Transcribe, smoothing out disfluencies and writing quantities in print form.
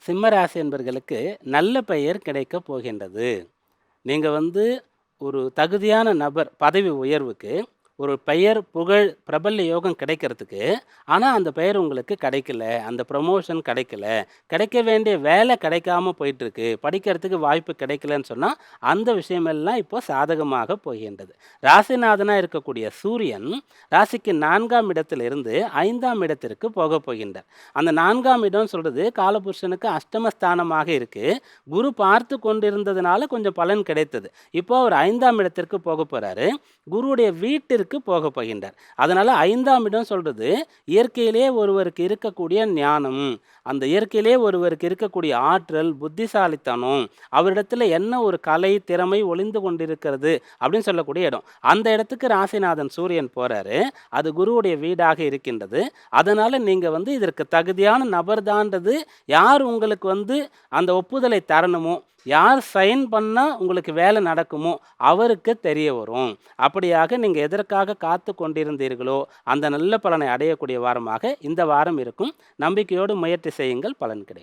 சிம்ம ராசி என்பர்களுக்கு நல்ல பெயர் கிடைக்கப் போகின்றது. நீங்க ஒரு தகுதியான நபர் பதவி உயர்வுக்கு, ஒரு பெயர், புகழ், பிரபல்ய யோகம் கிடைக்கிறதுக்கு, ஆனா அந்த பெயர் உங்களுக்கு கிடைக்கல. அந்த ப்ரமோஷன் கிடைக்கல. கிடைக்க வேண்டிய வேலை கிடைக்காம போயிட்டுருக்கு. படிக்கிறதுக்கு வாய்ப்பு கிடைக்கலன்னு சொன்னா, அந்த விஷயமெல்லாம் இப்போ சாதகமாக போகின்றது. ராசிநாதனா இருக்கக்கூடிய சூரியன், ராசிக்கு 4ஆம் இடத்திலிருந்து 5ஆம் இடத்திற்கு போகப் போகின்றார். அந்த 4ஆம் இடம் சொல்றது காலபுருஷனுக்கு அஷ்டமஸ்தானமாக இருக்கு. குரு பார்த்து கொண்டிருந்ததுனால கொஞ்சம் பலன் கிடைத்தது. இப்போ அவர் 5ஆம் இடத்திற்கு போகப் போறாரு. குருவுடைய வீட்டிற்கு போகப் போகின்றார். அதனால 5ஆம் இடம் சொல்றது இயற்கையிலேயே ஒருவருக்கு இருக்கக்கூடிய ஞானம், அந்த இயற்கையிலேயே ஒருவருக்கு இருக்கக்கூடிய ஆற்றல், புத்திசாலித்தனம், அவரிடத்துல என்ன ஒரு கலை, திறமை ஒளிந்து கொண்டிருக்கிறது அப்படின்னு சொல்லக்கூடிய இடம். அந்த இடத்துக்கு ராசிநாதன் சூரியன் போறாரு. அது குருவுடைய வீடாக இருக்கின்றது. அதனால நீங்க இதற்கு தகுதியான நபர்தான்றது யார் உங்களுக்கு அந்த ஒப்புதலை தரணுமோ, யார் சைன் பண்ணா உங்களுக்கு வேலை நடக்குமோ அவருக்கு தெரிய வரும். அப்படியாக நீங்க எதற்காக காத்து கொண்டிருந்தீர்களோ அந்த நல்ல பலனை அடையக்கூடிய வாரமாக இந்த வாரம் இருக்கும். நம்பிக்கையோடு முயற்சி செய்யுங்கள், பலன் கிடைக்கும்.